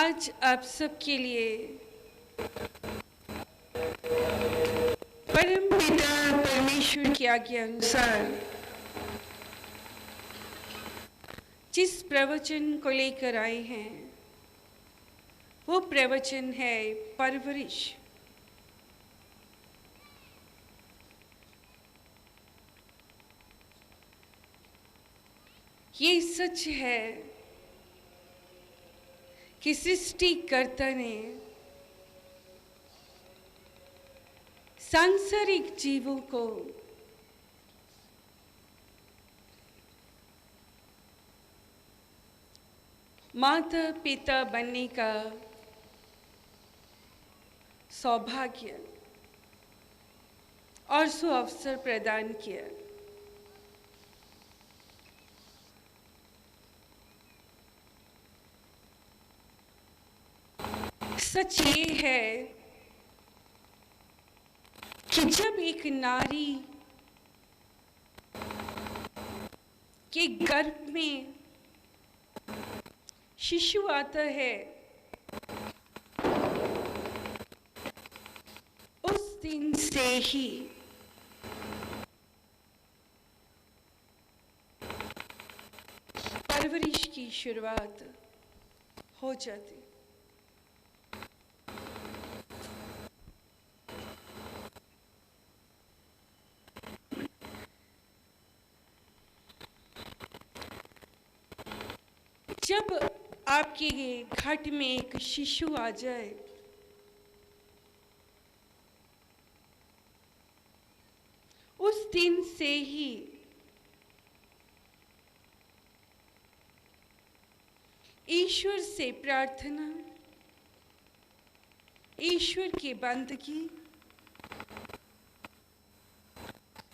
आज आप सबके लिए परम पिता परमेश्वर की आज्ञा अनुसार जिस प्रवचन को लेकर आए हैं वो प्रवचन है परवरिश। ये सच है कि सृष्टिकर्ता ने सांसारिक जीवों को माता पिता बनने का सौभाग्य और सुअवसर प्रदान किया। सच ये है कि जब एक नारी के गर्भ में शिशु आता है उस दिन से ही परवरिश की शुरुआत हो जाती। जब आपके घाट में एक शिशु आ जाए उस दिन से ही ईश्वर से प्रार्थना, ईश्वर की बंदगी,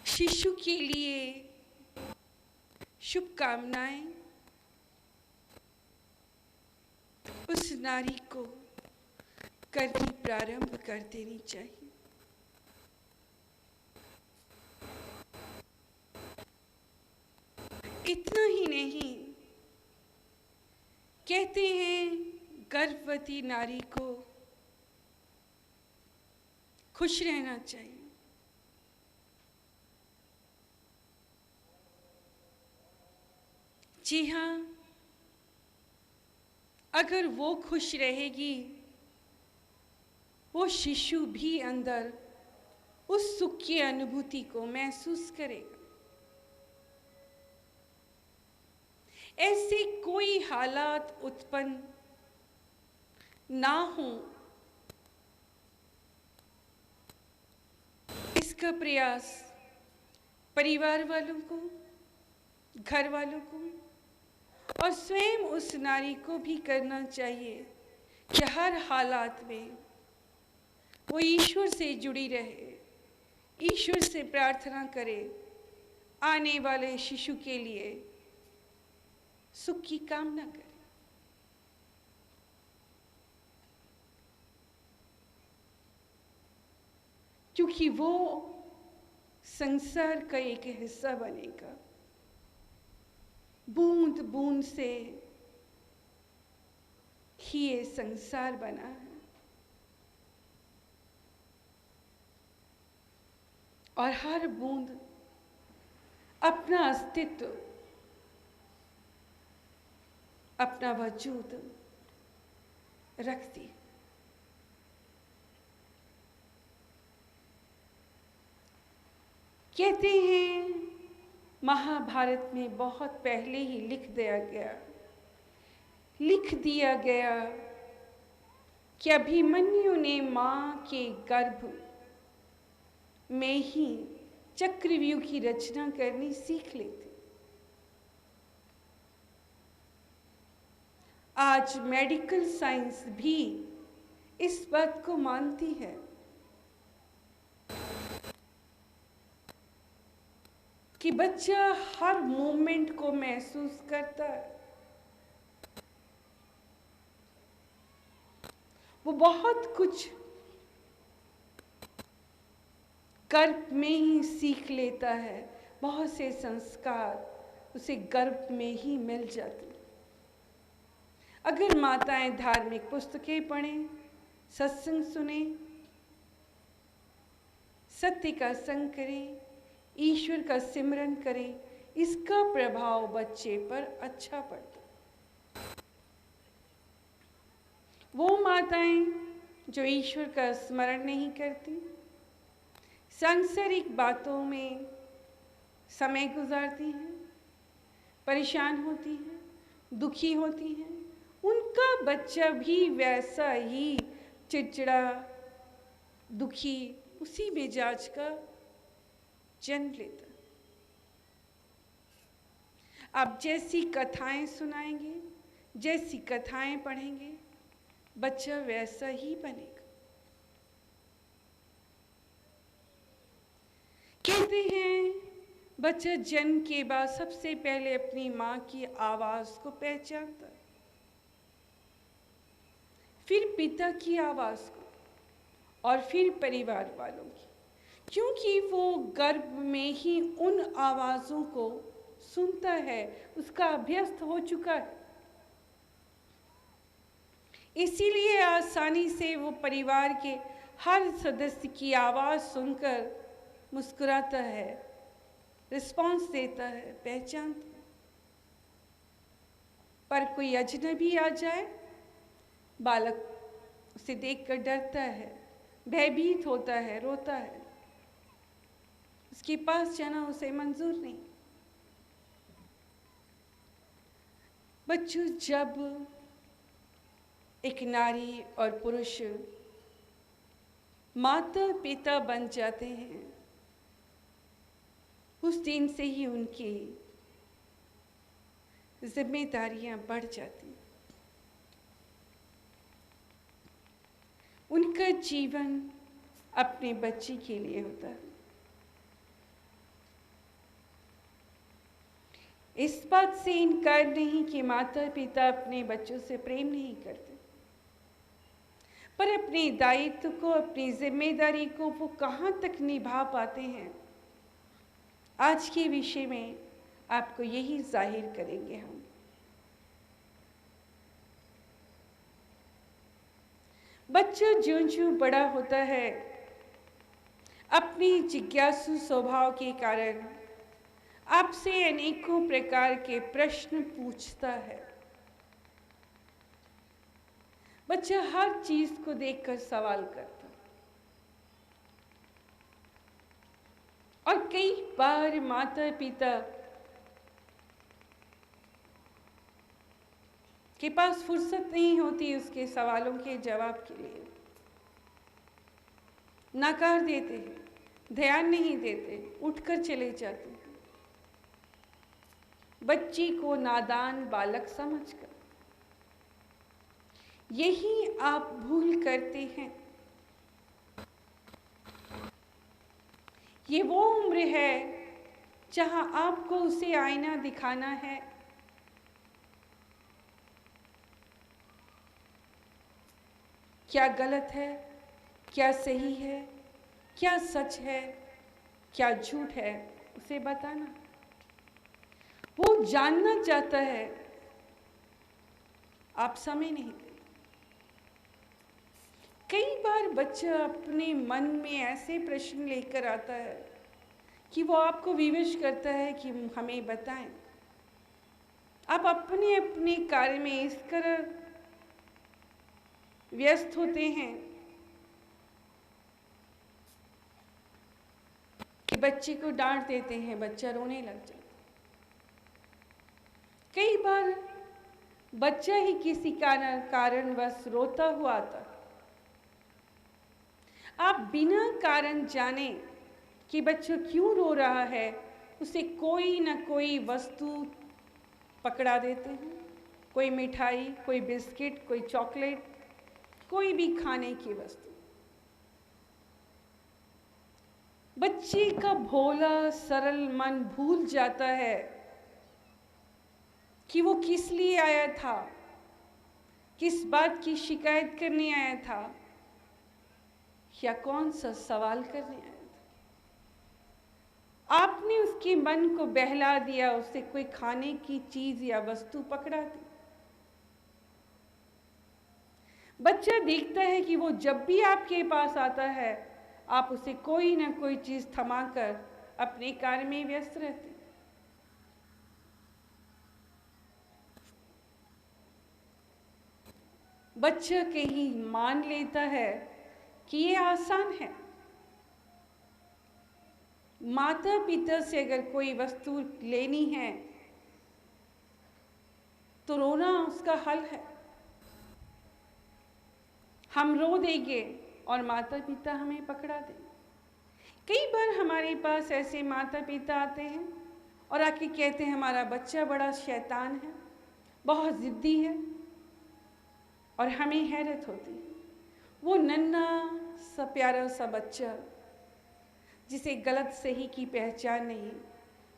शिशु के लिए शुभकामनाएं उस नारी को करनी प्रारंभ कर देनी चाहिए। इतना ही नहीं, कहते हैं गर्भवती नारी को खुश रहना चाहिए। जी हाँ, अगर वो खुश रहेगी वो शिशु भी अंदर उस सुख की अनुभूति को महसूस करेगा। ऐसे कोई हालात उत्पन्न ना हो इसका प्रयास परिवार वालों को, घर वालों को और स्वयं उस नारी को भी करना चाहिए कि हर हालात में वो ईश्वर से जुड़ी रहे, ईश्वर से प्रार्थना करे, आने वाले शिशु के लिए सुख की कामना करे। क्योंकि वो संसार का एक हिस्सा बनेगा। बूंद बूंद से ही ये संसार बना है और हर बूंद अपना अस्तित्व, अपना वजूद रखती। कहते हैं महाभारत में बहुत पहले ही लिख दिया गया कि अभिमन्यु ने मां के गर्भ में ही चक्रव्यूह की रचना करनी सीख ली थी। आज मेडिकल साइंस भी इस बात को मानती है कि बच्चा हर मोमेंट को महसूस करता है। वो बहुत कुछ गर्भ में ही सीख लेता है, बहुत से संस्कार उसे गर्भ में ही मिल जाते। अगर माताएं धार्मिक पुस्तकें पढ़ें, सत्संग सुने, सत्य का संग करें, ईश्वर का सिमरन करें, इसका प्रभाव बच्चे पर अच्छा पड़ता। वो माताएं जो ईश्वर का स्मरण नहीं करती, सांसारिक बातों में समय गुजारती हैं, परेशान होती हैं, दुखी होती हैं, उनका बच्चा भी वैसा ही चिड़चिड़ा, दुखी, उसी मिजाज का जन्म लेता। आप जैसी कथाएं सुनाएंगे, जैसी कथाएं पढ़ेंगे, बच्चा वैसा ही बनेगा। कहते हैं बच्चा जन्म के बाद सबसे पहले अपनी माँ की आवाज को पहचानता, फिर पिता की आवाज को और फिर परिवार वालों की, क्योंकि वो गर्भ में ही उन आवाजों को सुनता है, उसका अभ्यस्त हो चुका है। इसीलिए आसानी से वो परिवार के हर सदस्य की आवाज सुनकर मुस्कुराता है, रिस्पॉन्स देता है, पहचानता है। पर कोई अजनबी आ जाए, बालक उसे देखकर डरता है, भयभीत होता है, रोता है, उसके पास जाना उसे मंजूर नहीं। बच्चों, जब एक नारी और पुरुष माता पिता बन जाते हैं, उस दिन से ही उनकी जिम्मेदारियां बढ़ जाती हैं। उनका जीवन अपने बच्चे के लिए होता है। इस बात से इनकार नहीं कि माता पिता अपने बच्चों से प्रेम नहीं करते, पर अपने दायित्व को, अपनी जिम्मेदारी को वो कहाँ तक निभा पाते हैं, आज के विषय में आपको यही जाहिर करेंगे हम। बच्चा ज्यों-ज्यों बड़ा होता है, अपनी जिज्ञासु स्वभाव के कारण आपसे अनेकों प्रकार के प्रश्न पूछता है। बच्चा हर चीज को देखकर सवाल करता, और कई बार माता पिता के पास फुर्सत नहीं होती उसके सवालों के जवाब के लिए, नकार देते हैं, ध्यान नहीं देते, उठकर चले जाते हैं, बच्ची को नादान बालक समझकर। यही आप भूल करते हैं। ये वो उम्र है जहां आपको उसे आईना दिखाना है, क्या गलत है, क्या सही है, क्या सच है, क्या झूठ है, उसे बताना। वो जानना चाहता है, आप समय नहीं देते। कई बार बच्चा अपने मन में ऐसे प्रश्न लेकर आता है कि वो आपको विवश करता है कि हमें बताएं। आप अपने अपने कार्य में इस तरह व्यस्त होते हैं कि बच्चे को डांट देते हैं, बच्चा रोने लग जाता है। कई बार बच्चा ही किसी कारणवश रोता हुआ आता है। आप बिना कारण जाने कि बच्चा क्यों रो रहा है, उसे कोई न कोई वस्तु पकड़ा देते हैं, कोई मिठाई, कोई बिस्किट, कोई चॉकलेट, कोई भी खाने की वस्तु। बच्चे का भोला सरल मन भूल जाता है कि वो किस लिए आया था, किस बात की शिकायत करने आया था, या कौन सा सवाल करने आया था। आपने उसके मन को बहला दिया, उसे कोई खाने की चीज या वस्तु पकड़ा दी। बच्चा देखता है कि वो जब भी आपके पास आता है आप उसे कोई ना कोई चीज थमाकर अपने कार्य में व्यस्त रहते हैं। बच्चा कहीं मान लेता है कि ये आसान है। माता पिता से अगर कोई वस्तु लेनी है तो रोना उसका हल है। हम रो देंगे और माता पिता हमें पकड़ा देंगे। कई बार हमारे पास ऐसे माता पिता आते हैं और आके कहते हैं हमारा बच्चा बड़ा शैतान है, बहुत ज़िद्दी है, और हमें हैरत होती है। वो नन्हा सा प्यारा सा बच्चा जिसे गलत सही की पहचान नहीं,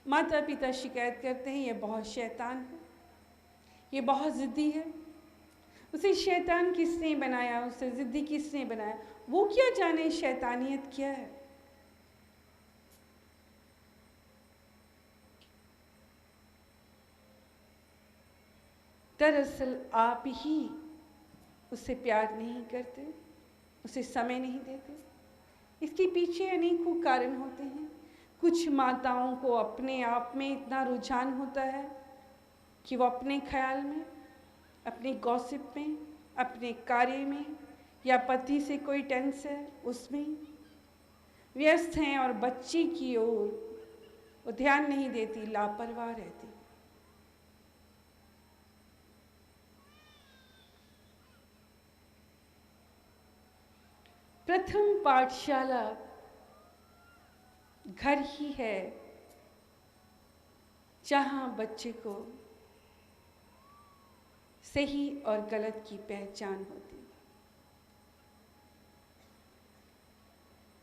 माता पिता शिकायत करते हैं ये बहुत शैतान है, ये बहुत ज़िद्दी है। उसे शैतान किसने बनाया, उसे ज़िद्दी किसने बनाया? वो क्या जाने शैतानियत क्या है। दरअसल आप ही उसे प्यार नहीं करते, उसे समय नहीं देते। इसके पीछे अनेकों कारण होते हैं। कुछ माताओं को अपने आप में इतना रुझान होता है कि वो अपने ख्याल में, अपने गॉसिप में, अपने कार्य में या पति से कोई टेंस है उसमें व्यस्त हैं और बच्चे की ओर वो ध्यान नहीं देती, लापरवाह रहती। प्रथम पाठशाला घर ही है जहाँ बच्चे को सही और गलत की पहचान होती।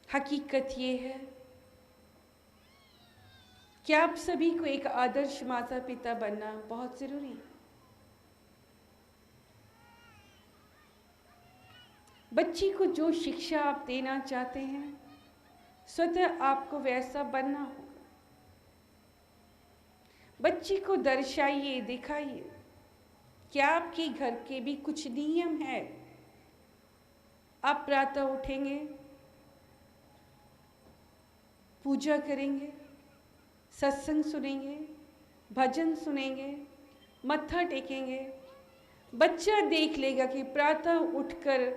हकीकत ये है कि आप सभी को एक आदर्श माता पिता बनना बहुत ज़रूरी है। बच्ची को जो शिक्षा आप देना चाहते हैं स्वतः आपको वैसा बनना होगा। बच्ची को दर्शाइए, दिखाइए कि आपके घर के भी कुछ नियम है। आप प्रातः उठेंगे, पूजा करेंगे, सत्संग सुनेंगे, भजन सुनेंगे, मत्था टेकेंगे। बच्चा देख लेगा कि प्रातः उठकर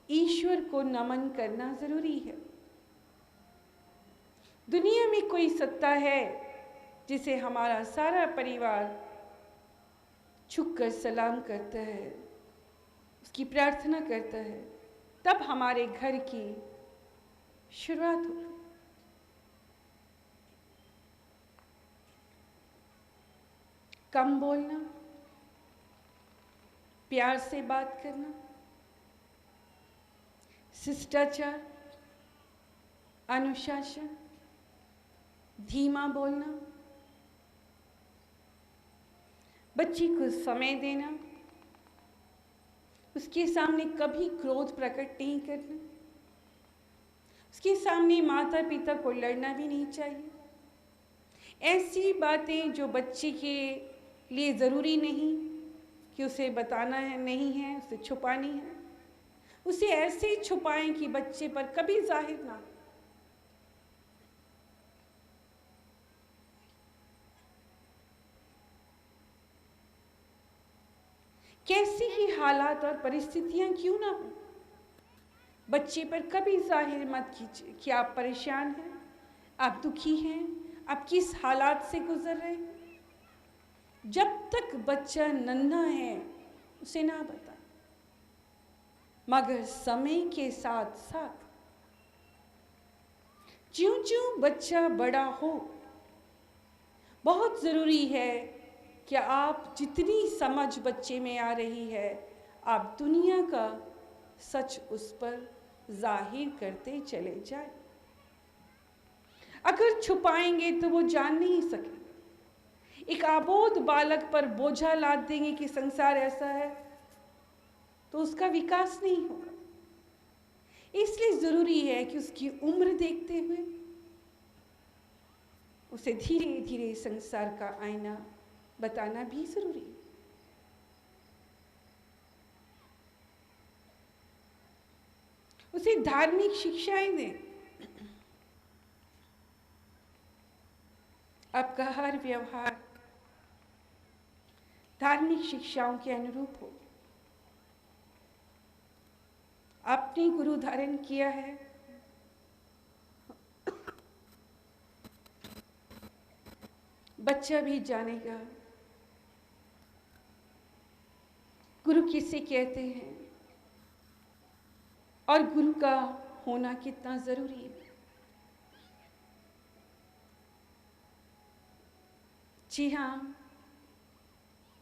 ईश्वर को नमन करना जरूरी है। दुनिया में कोई सत्ता है जिसे हमारा सारा परिवार झुककर सलाम करता है, उसकी प्रार्थना करता है, तब हमारे घर की शुरुआत होती है। कम बोलना, प्यार से बात करना, शिष्टाचार, अनुशासन, धीमा बोलना, बच्ची को समय देना, उसके सामने कभी क्रोध प्रकट नहीं करना, उसके सामने माता पिता को लड़ना भी नहीं चाहिए। ऐसी बातें जो बच्चे के लिए ज़रूरी नहीं कि उसे बताना है, नहीं है, उसे छुपानी है, उसे ऐसे छुपाएं कि बच्चे पर कभी जाहिर ना हो। कैसी ही हालात और परिस्थितियां क्यों ना हो, बच्चे पर कभी जाहिर मत कीजिए कि आप परेशान हैं, आप दुखी हैं, आप किस हालात से गुजर रहे हैं। जब तक बच्चा नन्हा है उसे ना बताएं, मगर समय के साथ साथ ज्यों-ज्यों बच्चा बड़ा हो, बहुत ज़रूरी है कि आप जितनी समझ बच्चे में आ रही है, आप दुनिया का सच उस पर जाहिर करते चले जाए। अगर छुपाएंगे तो वो जान नहीं सके। एक अबोध बालक पर बोझा लाद देंगे कि संसार ऐसा है, तो उसका विकास नहीं होगा। इसलिए जरूरी है कि उसकी उम्र देखते हुए उसे धीरे धीरे संसार का आईना बताना भी जरूरी है। धार्मिक शिक्षाएं दें। आपका हर व्यवहार धार्मिक शिक्षाओं के अनुरूप हो। आपने गुरु धारण किया है, बच्चा भी जानेगा गुरु किसे कहते हैं और गुरु का होना कितना जरूरी है। जी हाँ,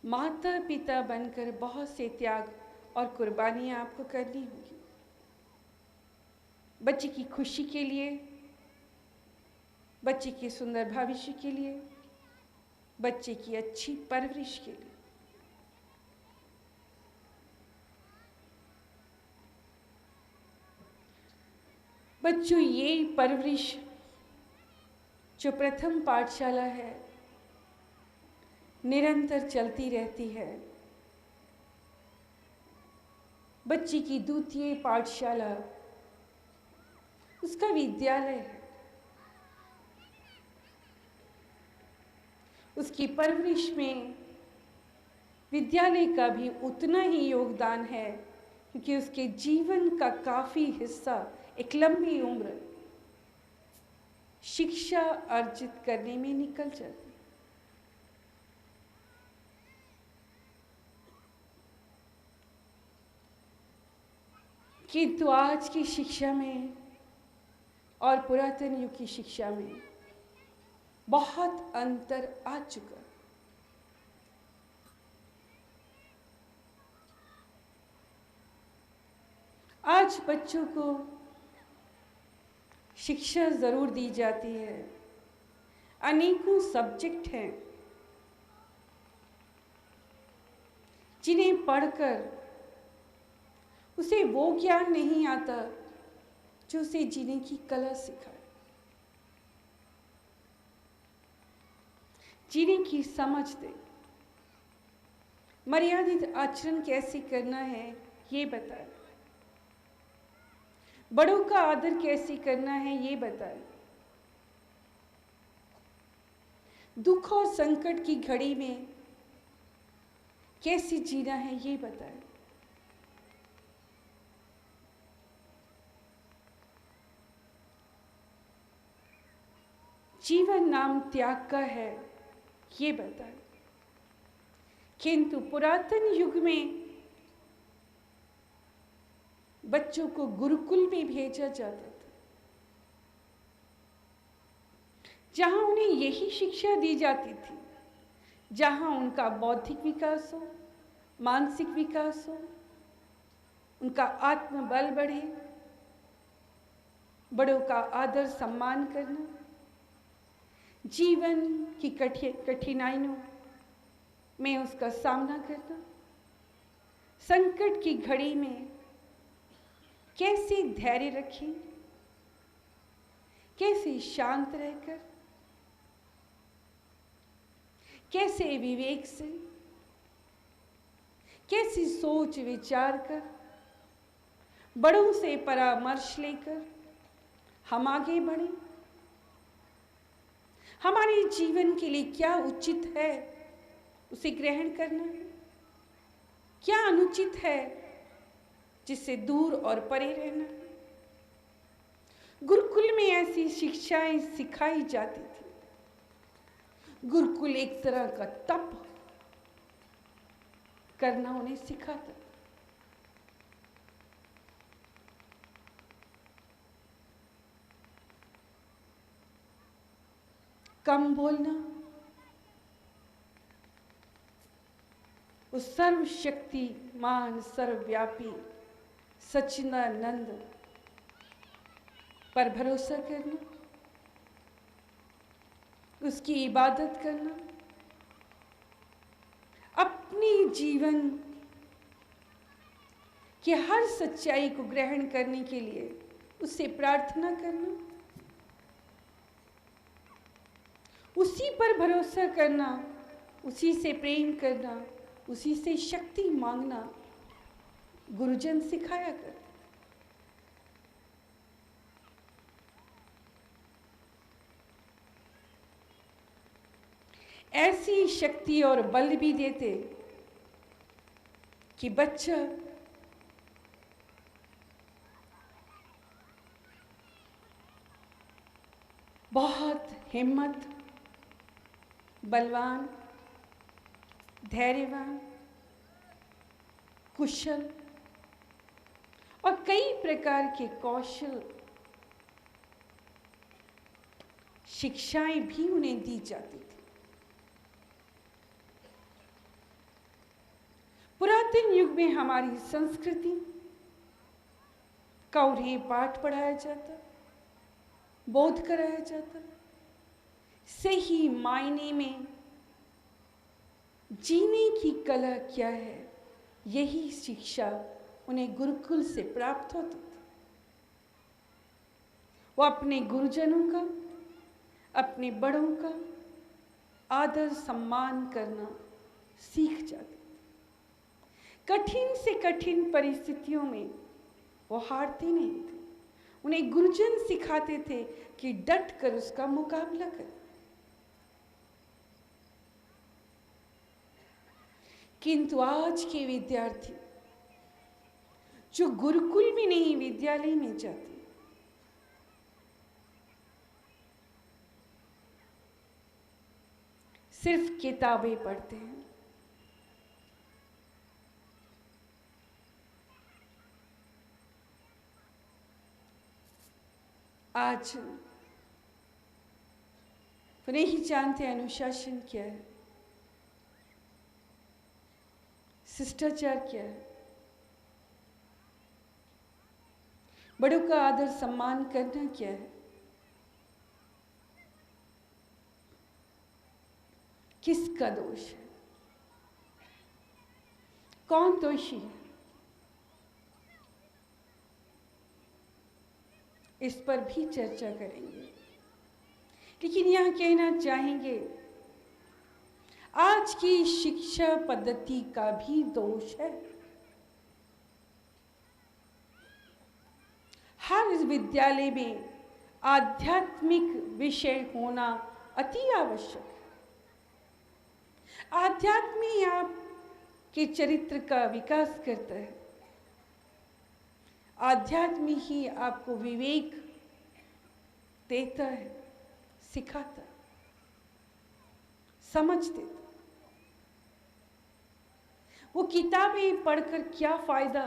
माता पिता बनकर बहुत से त्याग और कुर्बानियां आपको करनी होगी बच्चे की खुशी के लिए, बच्चे के सुंदर भविष्य के लिए, बच्चे की अच्छी परवरिश के लिए। बच्चों, ये परवरिश जो प्रथम पाठशाला है निरंतर चलती रहती है। बच्चे की द्वितीय पाठशाला उसका विद्यालय है। उसकी परवरिश में विद्यालय का भी उतना ही योगदान है, क्योंकि उसके जीवन का काफी हिस्सा एक लंबी उम्र शिक्षा अर्जित करने में निकल जाती है। किंतु आज की शिक्षा में और पुरातन युग की शिक्षा में बहुत अंतर आ चुका। आज बच्चों को शिक्षा जरूर दी जाती है, अनेकों सब्जेक्ट हैं जिन्हें पढ़कर उसे वो ज्ञान नहीं आता जो उसे जीने की कला सिखाए, जीने की समझ दे। मर्यादित आचरण कैसे करना है ये बताए, बड़ों का आदर कैसे करना है ये बताए, दुख और संकट की घड़ी में कैसे जीना है ये बताए। जीवन नाम त्याग का है ये बताए। किंतु पुरातन युग में बच्चों को गुरुकुल में भेजा जाता था, जहां उन्हें यही शिक्षा दी जाती थी, जहां उनका बौद्धिक विकास हो, मानसिक विकास हो, उनका आत्मबल बढ़े, बड़ों का आदर सम्मान करना, जीवन की कठिनाइयों में उसका सामना करना, संकट की घड़ी में कैसे धैर्य रखें, कैसे शांत रहकर, कैसे विवेक से, कैसे सोच विचार कर, बड़ों से परामर्श लेकर हम आगे बढ़ें। हमारे जीवन के लिए क्या उचित है उसे ग्रहण करना है, क्या अनुचित है जिससे दूर और परे रहना है। गुरुकुल में ऐसी शिक्षाएं सिखाई जाती थी। गुरुकुल एक तरह का तप करना उन्हें सिखाता। कम बोलना, उस सर्वशक्तिमान सर्वव्यापी सच्चिदानंद पर भरोसा करना, उसकी इबादत करना, अपने जीवन की हर सच्चाई को ग्रहण करने के लिए उससे प्रार्थना करना, उसी पर भरोसा करना, उसी से प्रेम करना, उसी से शक्ति मांगना गुरुजन सिखाया कर। ऐसी शक्ति और बल भी देते कि बच्चा बहुत हिम्मत, बलवान, धैर्यवान, कुशल और कई प्रकार के कौशल शिक्षाएं भी उन्हें दी जाती थी। पुरातन युग में हमारी संस्कृति का उन्हें पाठ पढ़ाया जाता, बोध कराया जाता, सही मायने में जीने की कला क्या है, यही शिक्षा उन्हें गुरुकुल से प्राप्त होती थी। वो अपने गुरुजनों का, अपने बड़ों का आदर सम्मान करना सीख जाते। कठिन से कठिन परिस्थितियों में वो हारते नहीं थे। उन्हें गुरुजन सिखाते थे कि डट कर उसका मुकाबला करें। किंतु आज के विद्यार्थी जो गुरुकुल में नहीं, विद्यालय में जाते, सिर्फ किताबें पढ़ते हैं, आज वो नहीं जानते अनुशासन क्या है, शिष्टाचार क्या है, बड़ों का आदर सम्मान करना क्या है, किसका दोष है, कौन दोषी है, इस पर भी चर्चा करेंगे। लेकिन यह कहना चाहेंगे, आज की शिक्षा पद्धति का भी दोष है। हर विद्यालय में आध्यात्मिक विषय होना अति आवश्यक है। आध्यात्म ही आपके चरित्र का विकास करता है। आध्यात्म ही आपको विवेक देता है, सिखाता है, समझ देता। वो किताबें पढ़कर क्या फायदा,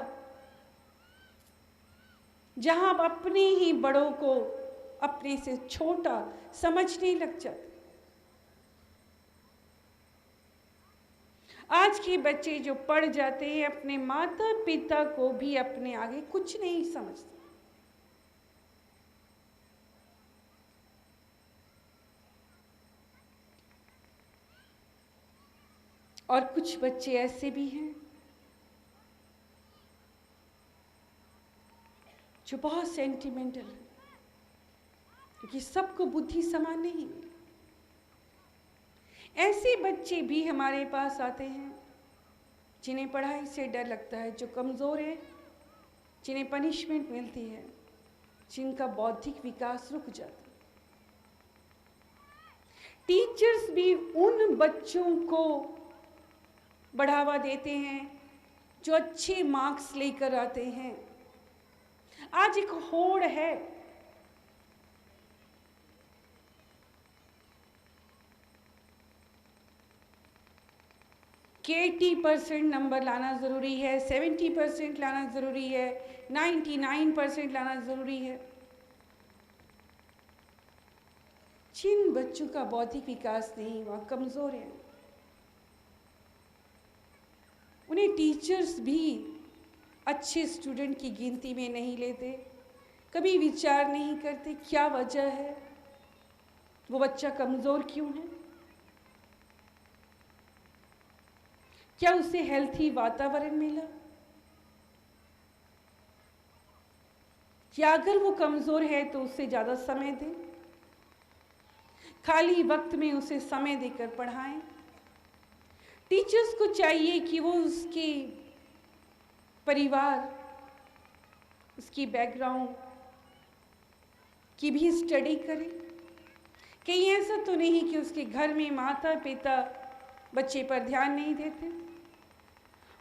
जहां आप अपने ही बड़ों को अपने से छोटा समझने लग जाते। आज के बच्चे जो पढ़ जाते हैं, अपने माता पिता को भी अपने आगे कुछ नहीं समझते। और कुछ बच्चे ऐसे भी हैं जो बहुत सेंटिमेंटल है, क्योंकि सबको बुद्धि समान नहीं मिली। ऐसे बच्चे भी हमारे पास आते हैं जिन्हें पढ़ाई से डर लगता है, जो कमज़ोर है, जिन्हें पनिशमेंट मिलती है, जिनका बौद्धिक विकास रुक जाता है। टीचर्स भी उन बच्चों को बढ़ावा देते हैं जो अच्छे मार्क्स लेकर आते हैं। आज एक होड़ है कि 80% नंबर लाना ज़रूरी है, 70% लाना ज़रूरी है, 99% लाना ज़रूरी है। जिन बच्चों का बौद्धिक विकास नहीं हुआ, कमज़ोर है, उन्हें टीचर्स भी अच्छे स्टूडेंट की गिनती में नहीं लेते। कभी विचार नहीं करते क्या वजह है, वो बच्चा कमज़ोर क्यों है, क्या उसे हेल्थी वातावरण मिला, या अगर वो कमज़ोर है तो उससे ज़्यादा समय दें, खाली वक्त में उसे समय देकर पढ़ाएं। टीचर्स को चाहिए कि वो उसके परिवार, उसकी बैकग्राउंड की भी स्टडी करें। कई ऐसा तो नहीं कि उसके घर में माता पिता बच्चे पर ध्यान नहीं देते,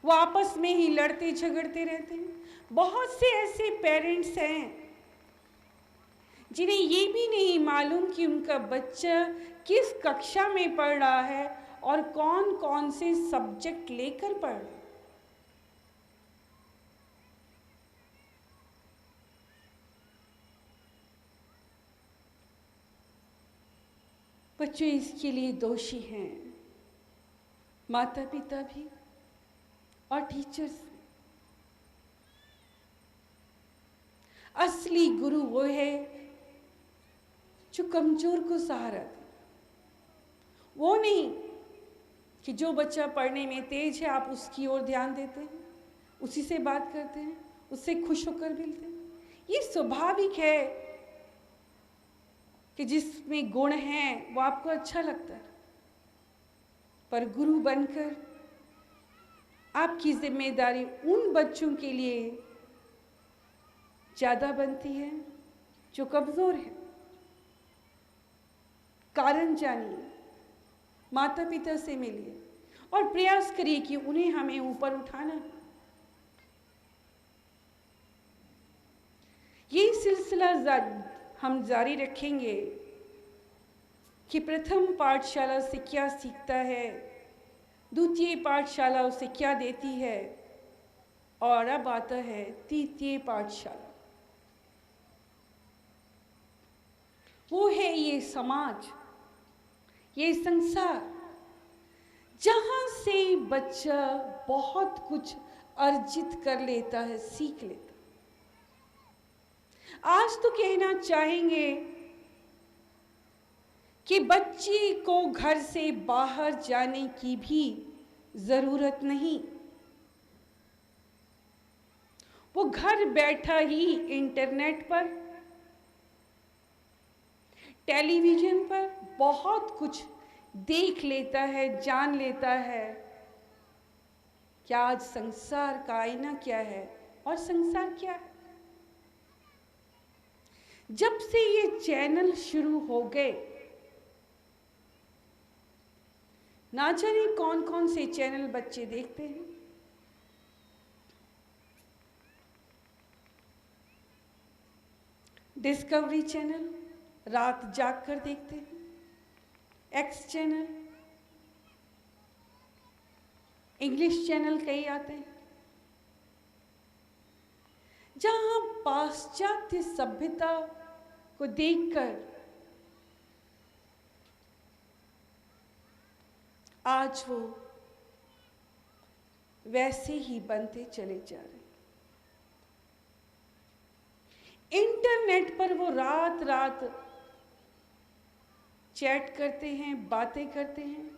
वो आपस में ही लड़ते झगड़ते रहते हैं। बहुत से ऐसे पेरेंट्स हैं जिन्हें ये भी नहीं मालूम कि उनका बच्चा किस कक्षा में पढ़ रहा है और कौन कौन से सब्जेक्ट लेकर पढ़ रहा है। बच्चे इसके लिए दोषी हैं, माता पिता भी और टीचर्स। असली गुरु वो है जो कमजोर को सहारा दे, वो नहीं कि जो बच्चा पढ़ने में तेज है आप उसकी ओर ध्यान देते हैं, उसी से बात करते हैं, उससे खुश होकर मिलते हैं। ये स्वाभाविक है कि जिसमें गुण हैं वो आपको अच्छा लगता है, पर गुरु बनकर आपकी जिम्मेदारी उन बच्चों के लिए ज़्यादा बनती है जो कमज़ोर है। कारण जानिए, माता पिता से मिलिए और प्रयास करिए कि उन्हें हमें ऊपर उठाना। ये सिलसिला हम जारी रखेंगे कि प्रथम पाठशाला से क्या सीखता है, द्वितीय पाठशाला उसे क्या देती है, और अब आता है तृतीय पाठशाला। वो है ये समाज, ये संसार, जहां से बच्चा बहुत कुछ अर्जित कर लेता है, सीख लेता है। आज तो कहना चाहेंगे कि बच्चे को घर से बाहर जाने की भी जरूरत नहीं, वो घर बैठा ही इंटरनेट पर, टेलीविजन पर बहुत कुछ देख लेता है, जान लेता है कि आज संसार का आईना क्या है और संसार क्या है। जब से ये चैनल शुरू हो गए, ना जाने कौन कौन से चैनल बच्चे देखते हैं। डिस्कवरी चैनल रात जाग कर देखते हैं, एक्स चैनल, इंग्लिश चैनल कई आते हैं, जहां पाश्चात्य सभ्यता को देखकर आज वो वैसे ही बनते चले जा रहे हैं। इंटरनेट पर वो रात रात चैट करते हैं, बातें करते हैं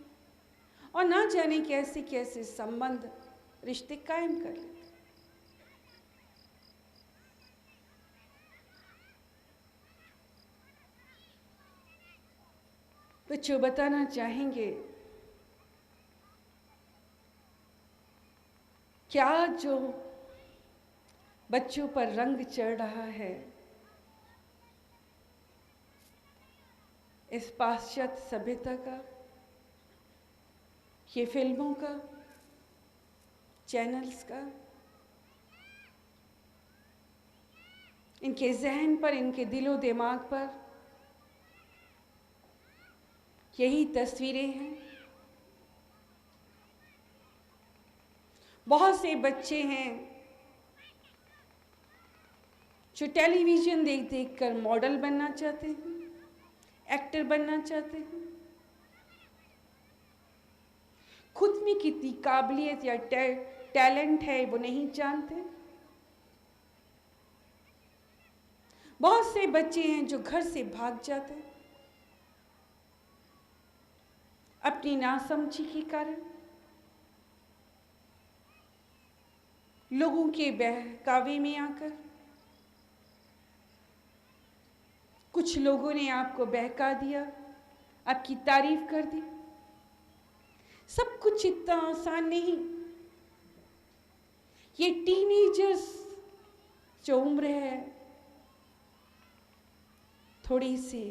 और ना जाने कैसे कैसे संबंध, रिश्ते कायम कर लेते हैं। बच्चों, बताना चाहेंगे क्या जो बच्चों पर रंग चढ़ रहा है इस पाश्चात्य सभ्यता का, ये फिल्मों का, चैनल्स का, इनके जहन पर, इनके दिलो दिमाग पर यही तस्वीरें हैं। बहुत से बच्चे हैं जो टेलीविजन देख देख कर मॉडल बनना चाहते हैं, एक्टर बनना चाहते हैं। खुद में कितनी काबिलियत या टैलेंट है वो नहीं जानते। बहुत से बच्चे हैं जो घर से भाग जाते हैं अपनी नासमझी के कारण, लोगों के बहकावे में आकर। कुछ लोगों ने आपको बहका दिया, आपकी तारीफ कर दी। सब कुछ इतना आसान नहीं। ये टीनेजर्स जो उम्र है, थोड़ी सी